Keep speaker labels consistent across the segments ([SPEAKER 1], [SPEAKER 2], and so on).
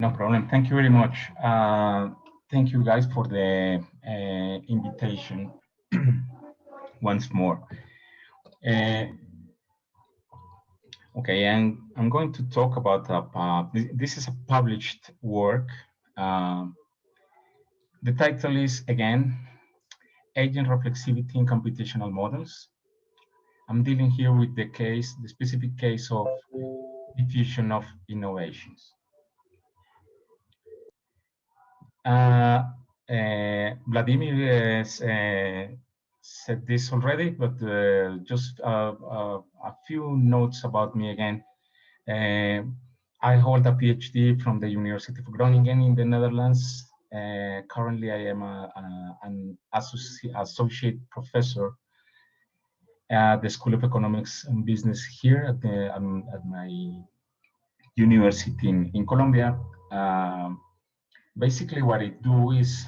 [SPEAKER 1] No problem. Thank you very much. Thank you guys for the invitation once more. Okay, and I'm going to talk about this is a published work. The title is again Agent Reflexivity in Computational Models. I'm dealing here with the specific case of diffusion of innovations. Vladimir said this already, but just a few notes about me again. I hold a PhD from the University of Groningen in the Netherlands. Currently, I am an associate professor at the School of Economics and Business here at my university in Colombia. Basically, what I do is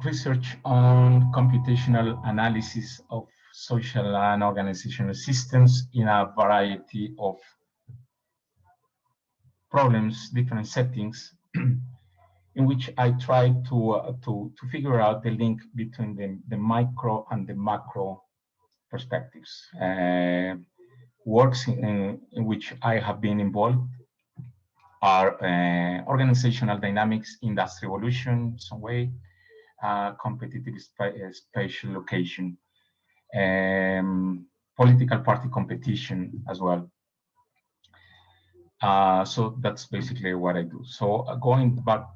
[SPEAKER 1] research on computational analysis of social and organizational systems in a variety of problems, different settings, in which I try to figure out the link between the micro and the macro perspectives. Works in which I have been involved are organizational dynamics, industrial evolution, some way, competitive spatial location, political party competition as well. So that's basically what I do. So going back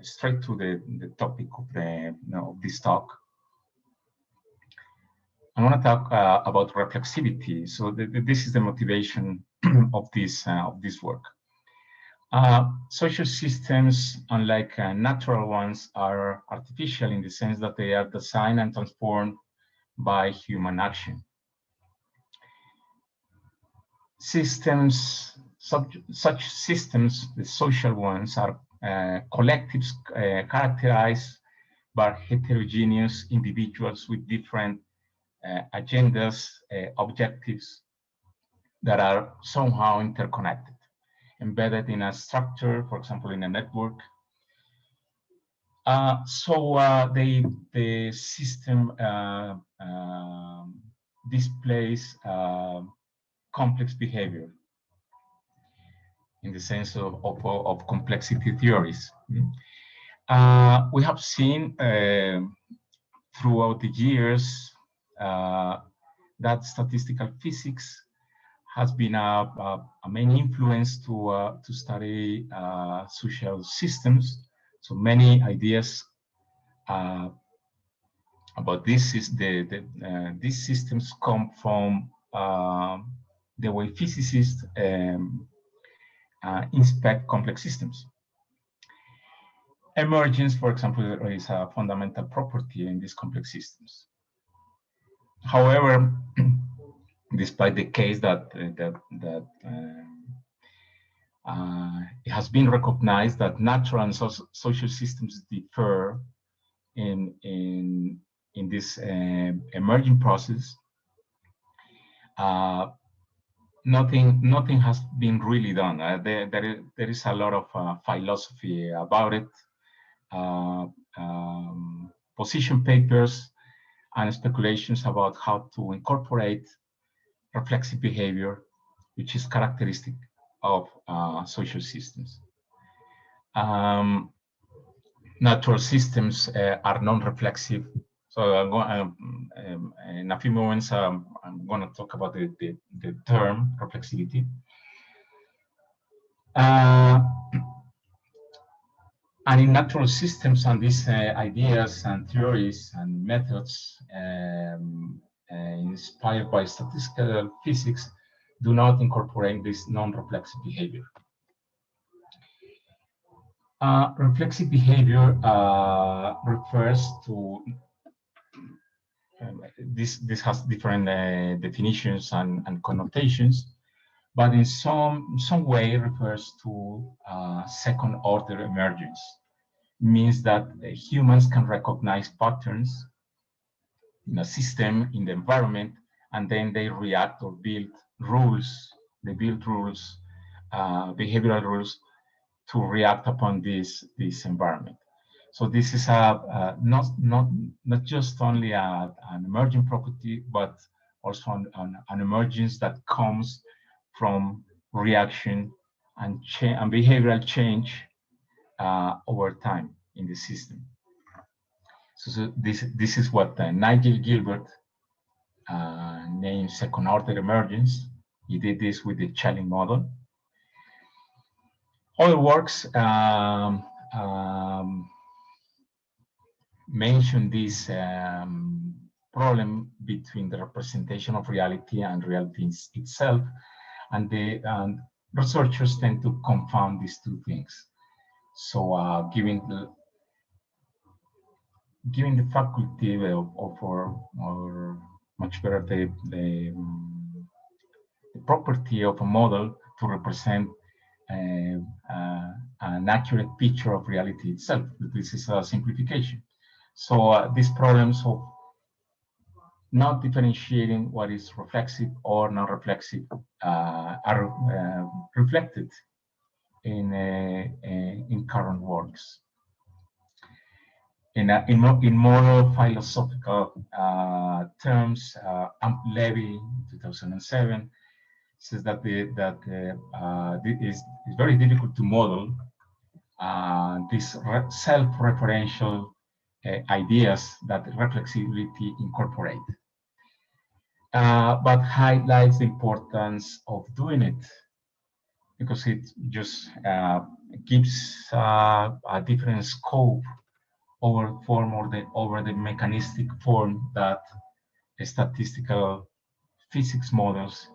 [SPEAKER 1] straight to the topic of this talk, I want to talk about reflexivity. So this is the motivation of this work. Social systems, unlike natural ones, are artificial in the sense that they are designed and transformed by human action. Systems, such systems, the social ones, are collectives characterized by heterogeneous individuals with different agendas, objectives that are somehow interconnected, embedded in a structure, for example, in a network. The system displays complex behavior in the sense of complexity theories. We have seen throughout the years that statistical physics has been a main influence to study social systems. So many ideas about this is these systems come from the way physicists inspect complex systems. Emergence, for example, is a fundamental property in these complex systems. However, despite the case that it has been recognized that natural and social systems differ in this emerging process, nothing has been really done. There is a lot of philosophy about it, position papers and speculations about how to incorporate reflexive behavior, which is characteristic of social systems. Natural systems are non-reflexive. So in a few moments, I'm going to talk about the term reflexivity. And in natural systems, and these ideas and theories and methods inspired by statistical physics do not incorporate this non-reflexive behavior. Reflexive behavior refers to this has different definitions and connotations, but in some way refers to second order emergence. Means that humans can recognize patterns in a system, in the environment, and then they react or build rules. They build rules, behavioral rules, to react upon this environment. So this is not just only an emergent property, but also an emergence that comes from reaction and behavioral change over time in the system. So this is what Nigel Gilbert named second-order emergence. He did this with the Chelling model. Other works mention this problem between the representation of reality and reality itself, and the researchers tend to confound these two things. So giving the faculty or much better the property of a model to represent an accurate picture of reality itself. This is a simplification. So these problems of not differentiating what is reflexive or non-reflexive are reflected in current works. In more philosophical terms, Levy, 2007, says that it is very difficult to model these self-referential ideas that reflexivity incorporate, but highlights the importance of doing it, because it just gives a different scope over the mechanistic form that statistical physics models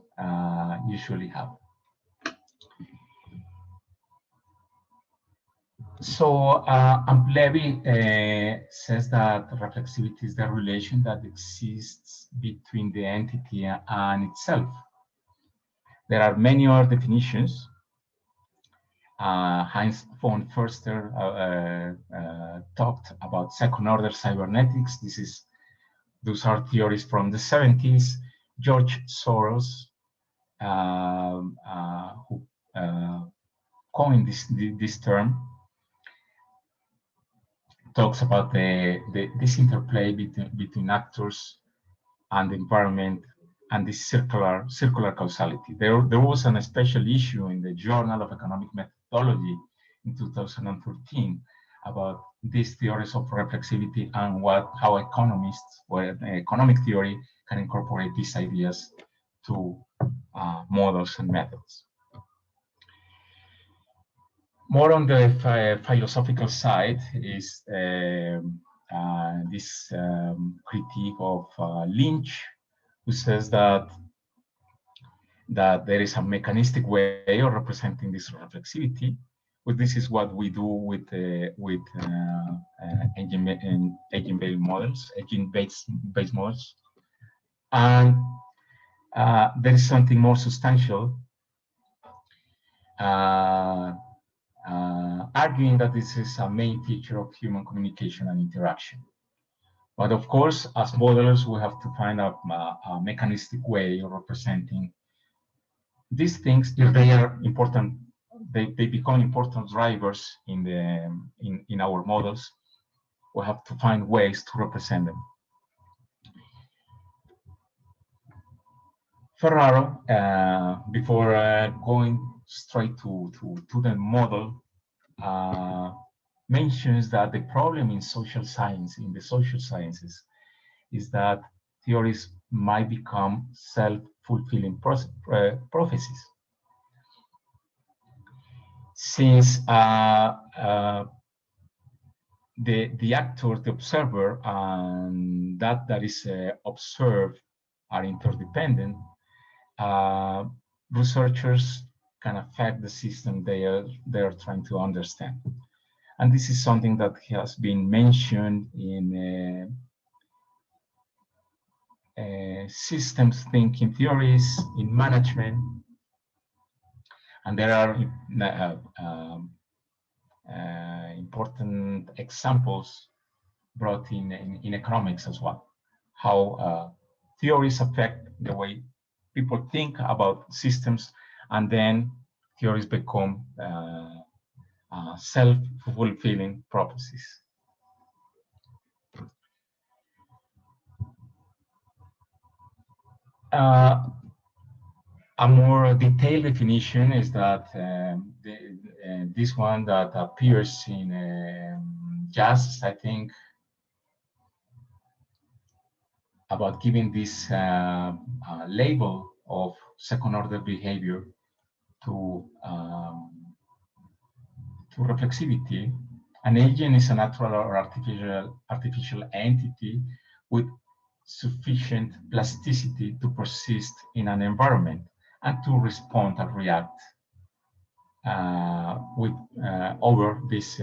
[SPEAKER 1] usually have. So Levy says that reflexivity is the relation that exists between the entity and itself. There are many other definitions. Heinz von Förster talked about second-order cybernetics. Those are theories from the 70s. George Soros, who coined this term, talks about this interplay between actors and the environment and this circular causality. There was a special issue in the Journal of Economic Methodology in 2013 about these theories of reflexivity and how economists or economic theory can incorporate these ideas to models and methods. More on the philosophical side is this critique of Lynch, who says that there is a mechanistic way of representing this reflexivity. But this is what we do with agent-based models, agent-based models, and there is something more substantial, arguing that this is a main feature of human communication and interaction. But of course, as modelers, we have to find a mechanistic way of representing these things. If they are important, they become important drivers in our models. We have to find ways to represent them. Ferraro, before going straight to the model, mentions that the problem in the social sciences, is that theories might become self-fulfilling prophecies. Since the actor, the observer, and that is observed are interdependent, researchers can affect the system they are trying to understand. And this is something that has been mentioned in systems thinking theories, in management, and there are important examples brought in economics as well, how theories affect the way people think about systems, and then theories become self-fulfilling prophecies. A more detailed definition is that this one that appears in JAS, I think, about giving this label of second-order behavior to reflexivity. An agent is a natural or artificial entity with sufficient plasticity to persist in an environment and to respond and react over this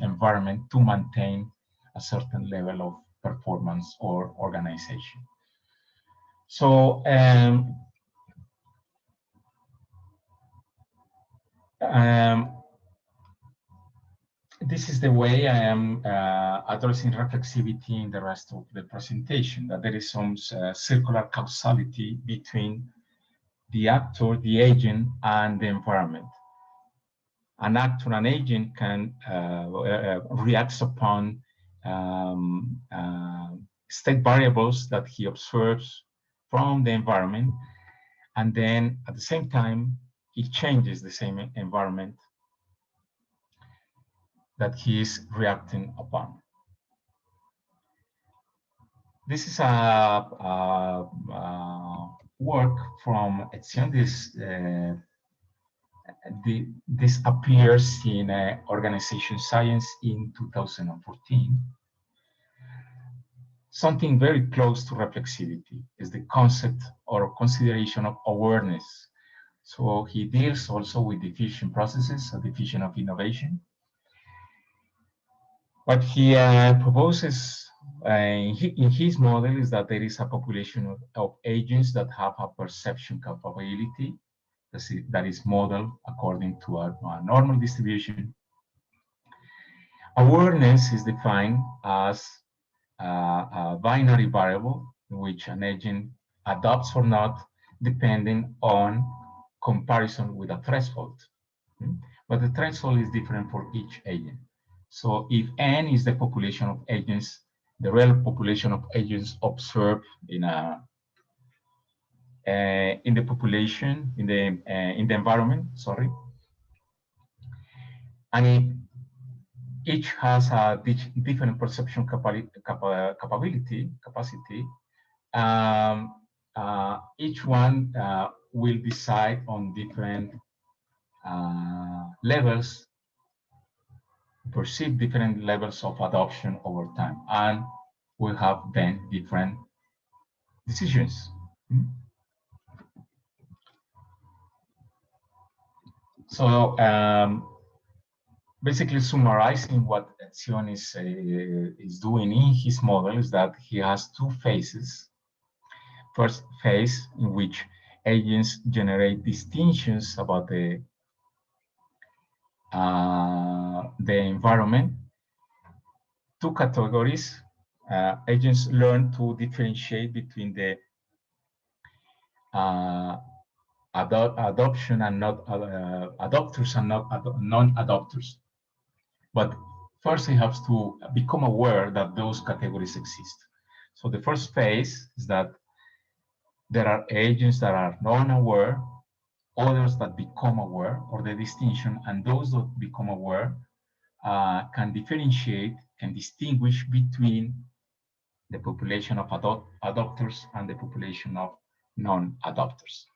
[SPEAKER 1] environment to maintain a certain level of performance or organization. So this is the way I am addressing reflexivity in the rest of the presentation, that there is some circular causality between the actor, the agent, and the environment. An actor, an agent can react upon state variables that he observes from the environment, and then at the same time, he changes the same environment that he is reacting upon. This is a work from Etzion. This appears in Organization Science in 2014. Something very close to reflexivity is the concept or consideration of awareness. So he deals also with diffusion processes, a diffusion of innovation. What he proposes in his model is that there is a population of agents that have a perception capability that is modeled according to a normal distribution. Awareness is defined as a binary variable in which an agent adopts or not, depending on comparison with a threshold. But the threshold is different for each agent. So if N is the population of agents, the real population of agents observed in the population, in the environment, sorry, and each has a different perception capacity. Each one will decide on different levels, perceive different levels of adoption over time, and we have then different decisions. So basically summarizing what Etzion is doing in his model is that he has two phases. First phase in which agents generate distinctions about the environment. Two categories. Agents learn to differentiate between the adoption and not adopters and not non-adopters. But first he has to become aware that those categories exist. So the first phase is that there are agents that are non-aware, others that become aware, or the distinction, and those that become aware can differentiate, can distinguish between the population of adopters and the population of non-adopters.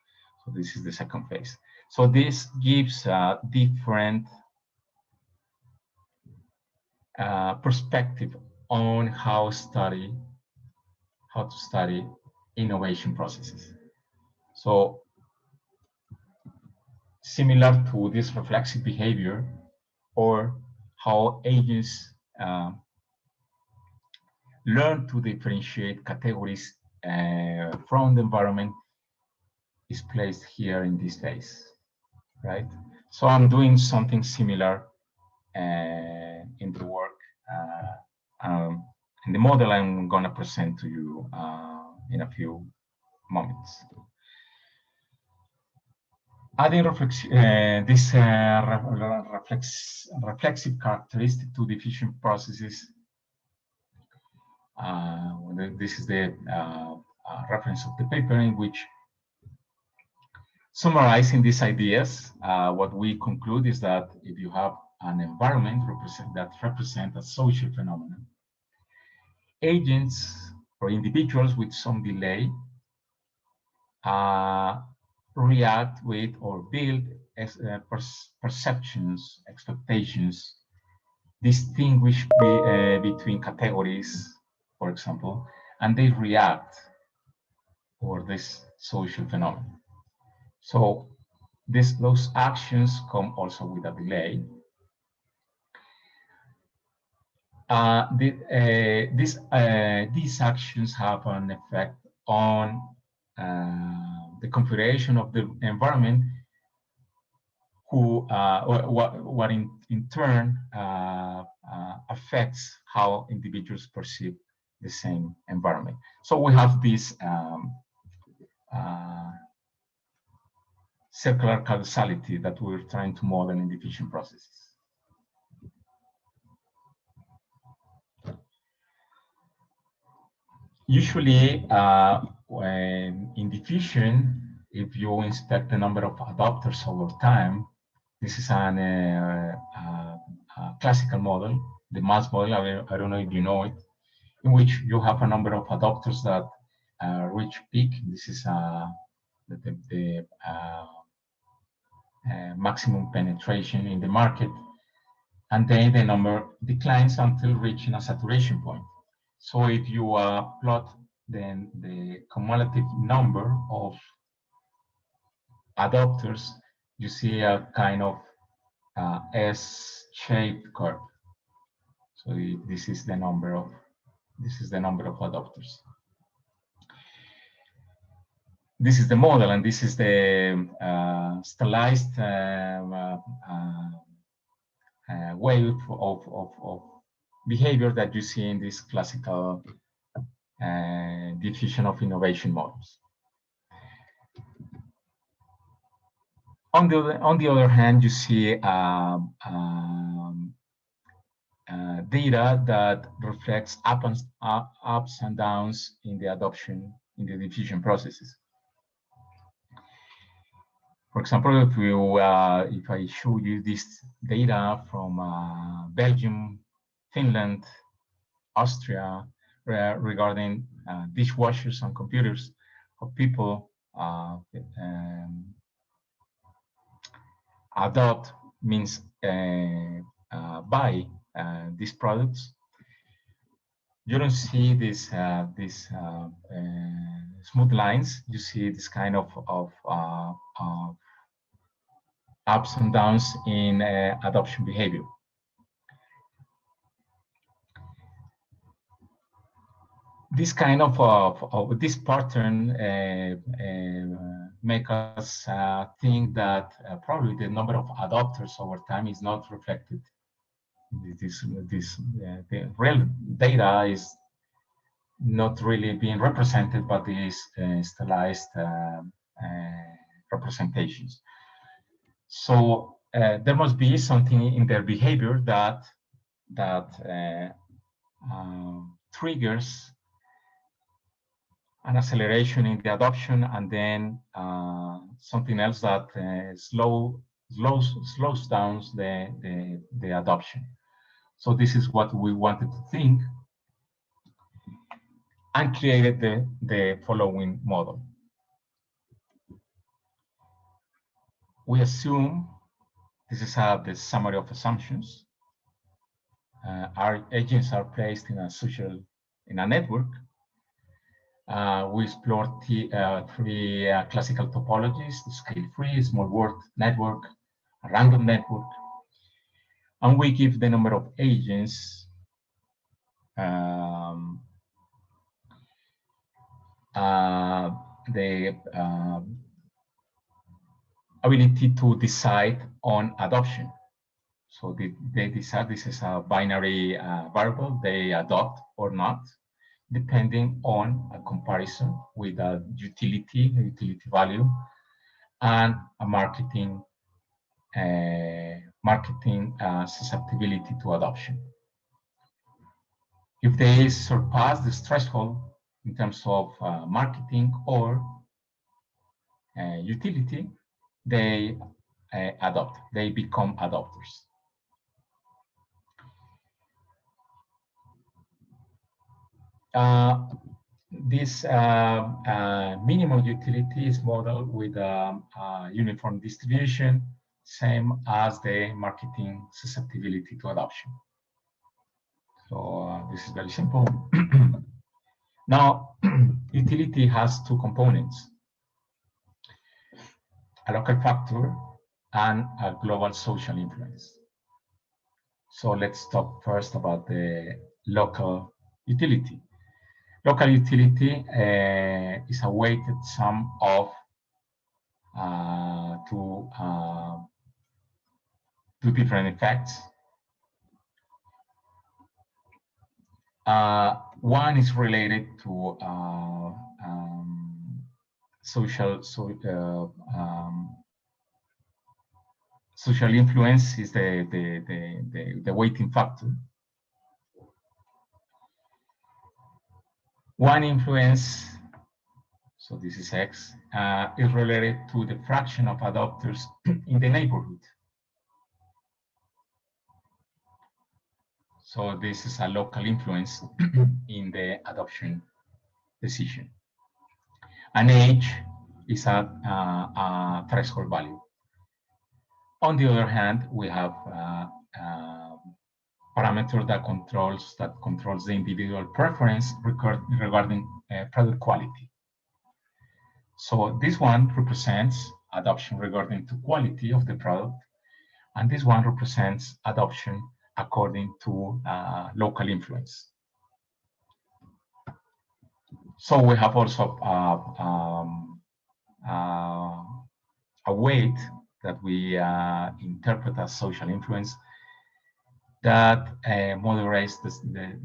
[SPEAKER 1] So this is the second phase. So this gives a different perspective on how to study innovation processes. So similar to this reflexive behavior, or how agents learn to differentiate categories from the environment, is placed here in this phase, right? So I'm doing something similar in the work, in the model I'm going to present to you in a few moments. Adding reflexive characteristic to diffusion processes. This is the reference of the paper, in which, summarizing these ideas, what we conclude is that if you have an environment that represents a social phenomenon, agents or individuals with some delay react with or build perceptions, expectations, distinguish between categories, for example, and they react for this social phenomenon. So those actions come also with a delay. These actions have an effect on the configuration of the environment, what in turn affects how individuals perceive the same environment. So we have this circular causality that we're trying to model in diffusion processes. Usually, in diffusion, if you inspect the number of adopters over time, this is a classical model, the mass model. I don't know if you know it, in which you have a number of adopters that reach peak. This is the maximum penetration in the market, and then the number declines until reaching a saturation point. So if you plot then the cumulative number of adopters, you see a kind of S-shaped curve. So this is the number of adopters. This is the model, and this is the stylized wave of behavior that you see in this classical diffusion of innovation models. On the other hand, you see data that reflects ups and downs in the adoption in the diffusion processes. For example, if I show you this data from Belgium, Finland, Austria, regarding dishwashers and computers, how people adopt means buy these products. You don't see these smooth lines. You see this kind of ups and downs in adoption behavior. This kind of this pattern make us think that probably the number of adopters over time is not reflected. The real data is not really being represented by these stylized representations. So there must be something in their behavior that triggers an acceleration in the adoption, and then something else that slows down the adoption. So this is what we wanted to think, and created the following model. We assume, this is the summary of assumptions. Our agents are placed in a network. We explore three classical topologies: the scale-free, small world network, a random network, and we give the number of agents the ability to decide on adoption. So they decide, this is a binary variable, they adopt or not. depending on a comparison with a utility value, and a marketing susceptibility to adoption. If they surpass this threshold in terms of marketing or utility, they adopt, they become adopters. This minimum utility is modeled with a uniform distribution, same as the marketing susceptibility to adoption. So this is very simple. Now, utility has two components: a local factor and a global social influence. So let's talk first about the local utility. Local utility is a weighted sum of two different effects. One is related to social influence, is the weighting factor. One influence, so this is X, is related to the fraction of adopters in the neighborhood. So this is a local influence in the adoption decision. And age is a threshold value. On the other hand, we have parameter that controls the individual preference regarding product quality. So this one represents adoption regarding to quality of the product, and this one represents adoption according to local influence. So we have also a weight that we interpret as social influence that moderates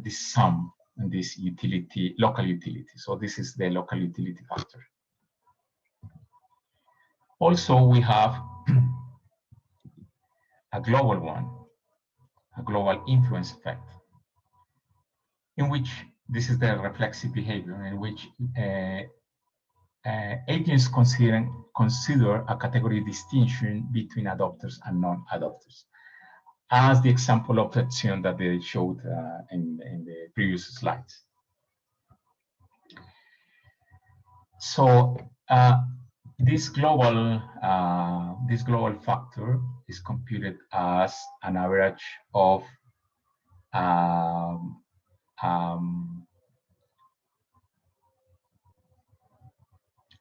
[SPEAKER 1] this sum and this utility, local utility. So this is the local utility factor. Also, we have a global one, a global influence effect, in which this is the reflexive behavior, in which agents consider a category distinction between adopters and non-adopters, as the example of Etzion that they showed in the previous slides. So this global factor is computed as an average of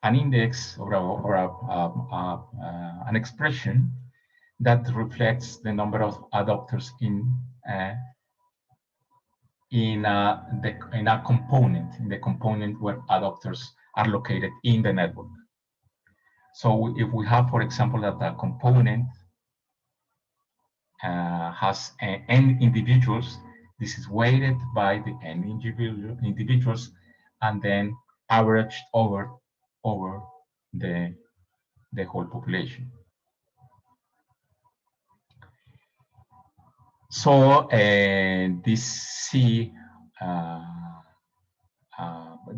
[SPEAKER 1] an index or an expression that reflects the number of adopters in a component where adopters are located in the network. So if we have, for example, that a component has n individuals, this is weighted by the n individuals and then averaged over the whole population. So this C,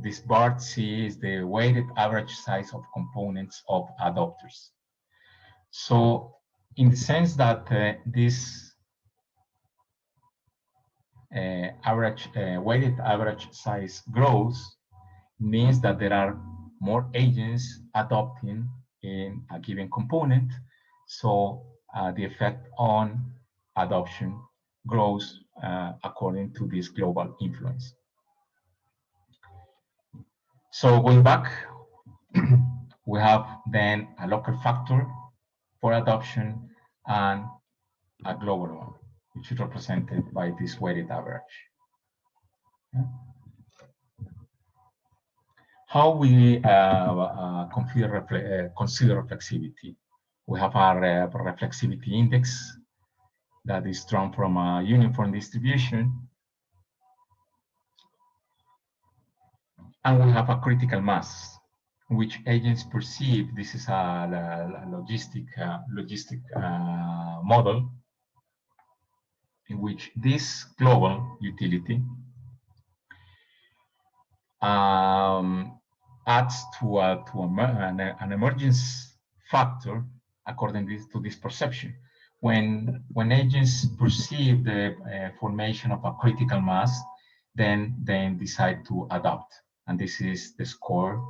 [SPEAKER 1] this bar C is the weighted average size of components of adopters. So in the sense that this weighted average size grows, means that there are more agents adopting in a given component. So the effect on adoption grows according to this global influence. So going back, we have then a local factor for adoption and a global one, which is represented by this weighted average. Yeah. How we consider reflexivity? We have our reflexivity index that is drawn from a uniform distribution. And we have a critical mass, which agents perceive. This is a logistic model in which this global utility adds to an emergence factor according to this perception. When agents perceive the formation of a critical mass, then they decide to adopt, and this is the score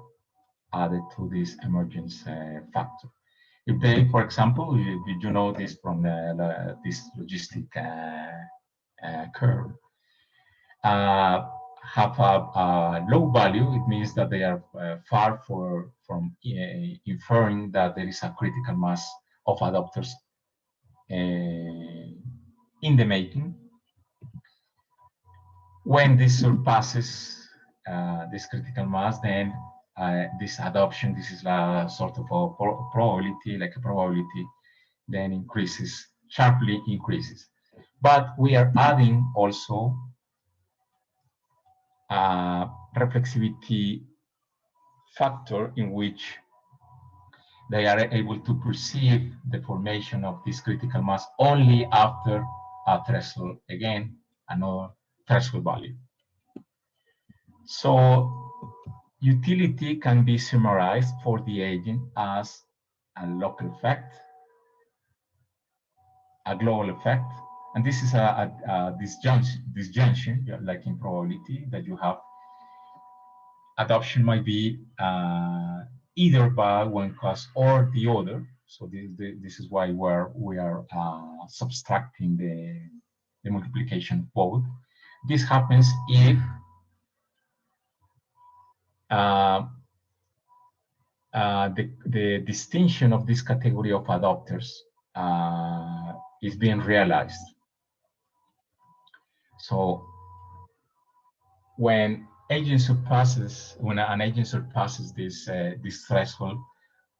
[SPEAKER 1] added to this emergence factor. If they, for example, you know this from this logistic curve, have a low value, it means that they are far from inferring that there is a critical mass of adopters in the making. When this surpasses this critical mass, then this adoption, this is a sort of a probability, like a probability, then increases, sharply increases. But we are adding also reflexivity factor in which they are able to perceive the formation of this critical mass only after a threshold, again, another threshold value. So utility can be summarized for the agent as a local effect, a global effect, and this is a disjunction, like in probability, that you have. Adoption might be either by one cause or the other. So this is why we are subtracting the multiplication of both. This happens if the distinction of this category of adopters is being realized. So when an agent surpasses this threshold,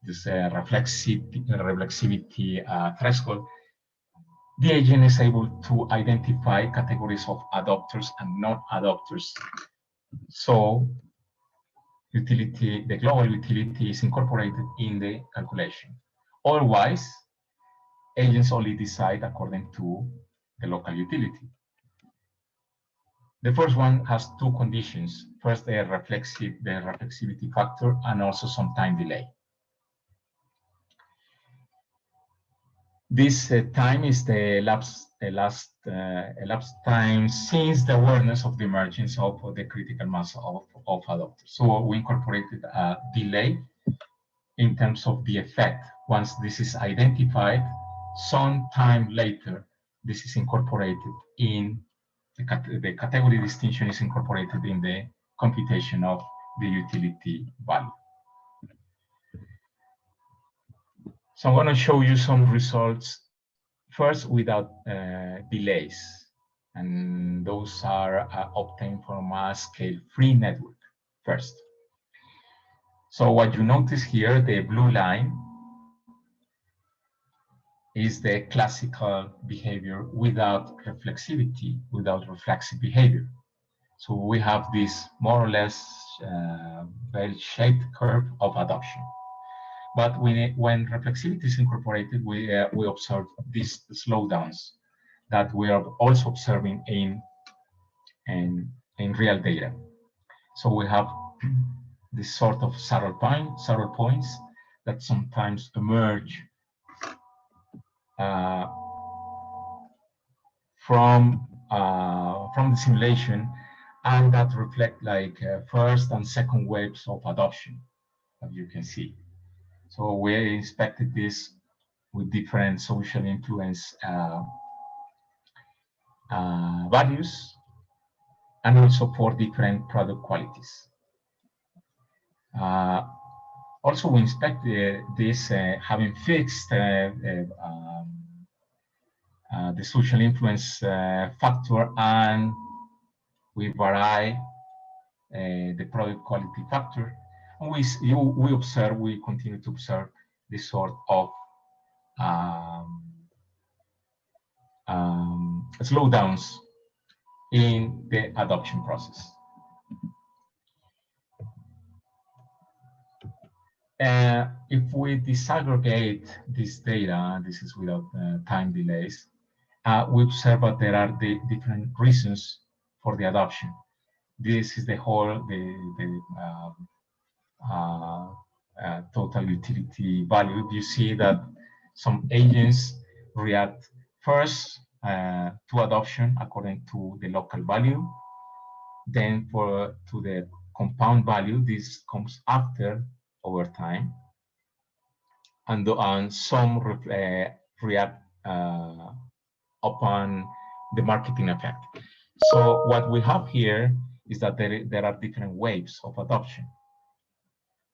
[SPEAKER 1] this reflexivity threshold, the agent is able to identify categories of adopters and non-adopters. So utility, the global utility is incorporated in the calculation. Otherwise, agents only decide according to the local utility. The first one has two conditions. First, the reflexivity factor, and also some time delay. This time is the elapsed time since the awareness of the emergence of the critical mass of adopters. So we incorporated a delay in terms of the effect. Once this is identified, some time later, this is incorporated in the category distinction is incorporated in the computation of the utility value. So I'm going to show you some results first without delays, and those are obtained from a scale-free network first. So what you notice here, the blue line, is the classical behavior without reflexivity, without reflexive behavior. So we have this more or less bell-shaped curve of adoption. But when reflexivity is incorporated, we observe these slowdowns that we are also observing in real data. So we have this sort of saddle points that sometimes emerge from the simulation, and that reflect like first and second waves of adoption, as you can see. So we inspected this with different social influence values, and also for different product qualities. Also, we inspect this having fixed the social influence factor, and we vary the product quality factor. And we continue to observe this sort of slowdowns in the adoption process. If we disaggregate this data, this is without time delays, we observe that there are the different reasons for the adoption. This is the whole, total utility value. You see that some agents react first to adoption according to the local value. Then to the compound value, this comes after over time. And some react upon the marketing effect. So what we have here is that there are different waves of adoption,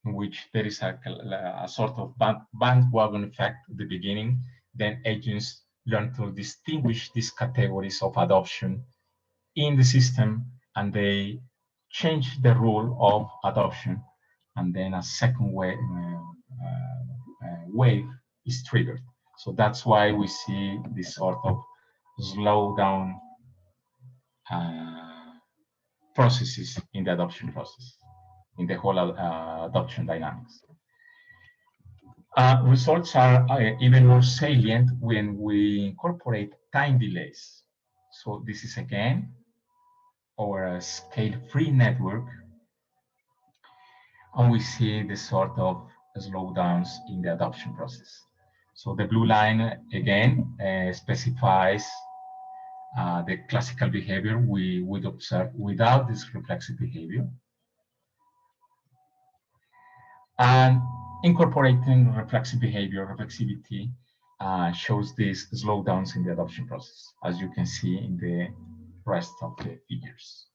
[SPEAKER 1] in which there is a sort of bandwagon effect at the beginning. Then agents learn to distinguish these categories of adoption in the system, and they change the rule of adoption. And then a second wave is triggered. So that's why we see this sort of slowdown processes in the adoption process, in the whole adoption dynamics. Results are even more salient when we incorporate time delays. So this is again our scale-free network, and we see the sort of slowdowns in the adoption process. So the blue line again specifies the classical behavior we would observe without this reflexive behavior. And incorporating reflexive behavior, reflexivity, shows these slowdowns in the adoption process, as you can see in the rest of the figures.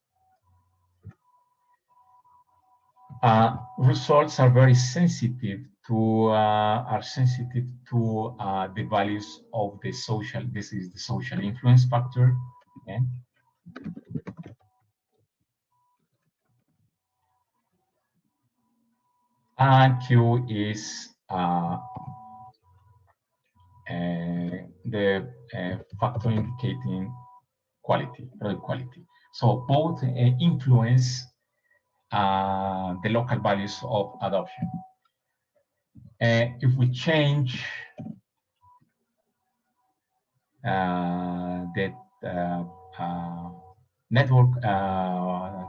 [SPEAKER 1] Results are very sensitive to the values of the social. This is the social influence factor. Okay. And Q is the factor indicating quality, product quality. So both influence the local values of adoption. If we change the network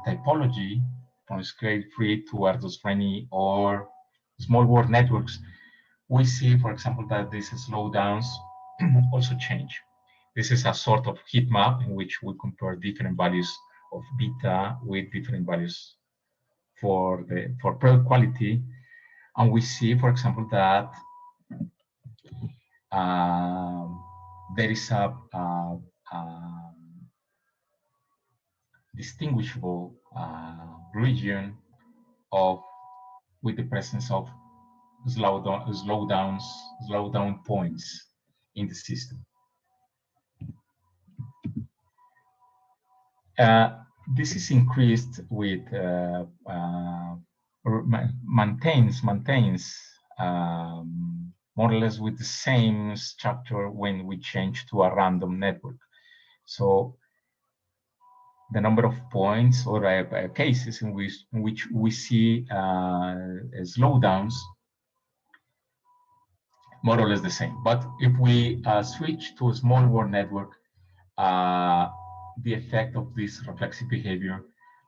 [SPEAKER 1] typology from scale-free to Arduino or small world networks, we see, for example, that these slowdowns also change. This is a sort of heat map in which we compare different values of beta with different values for product quality, and we see, for example, that there is a distinguishable region with the presence of slowdown points in the system. This is increased with maintains more or less with the same structure when we change to a random network. So the number of points or cases in which we see slowdowns more or less the same. But if we switch to a small world network, the effect of this reflexive behavior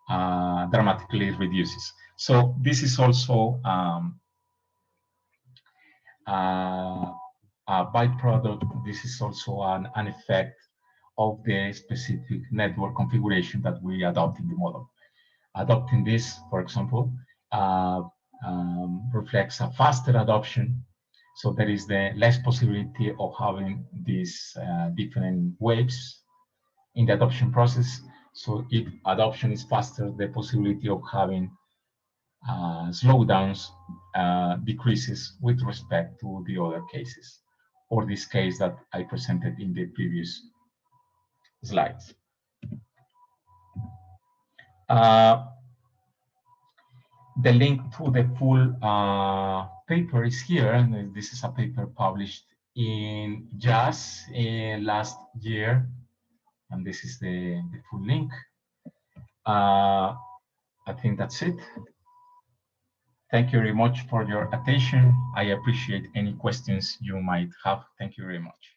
[SPEAKER 1] dramatically reduces. So this is also a byproduct. This is also an effect of the specific network configuration that we adopt in the model. Adopting this, for example, reflects a faster adoption. So there is the less possibility of having these different waves in the adoption process. So if adoption is faster, the possibility of having slowdowns decreases with respect to the other cases, or this case that I presented in the previous slides. The link to the full paper is here, and this is a paper published in JAS last year, and this is the full link. I think that's it. Thank you very much for your attention. I appreciate any questions you might have. Thank you very much.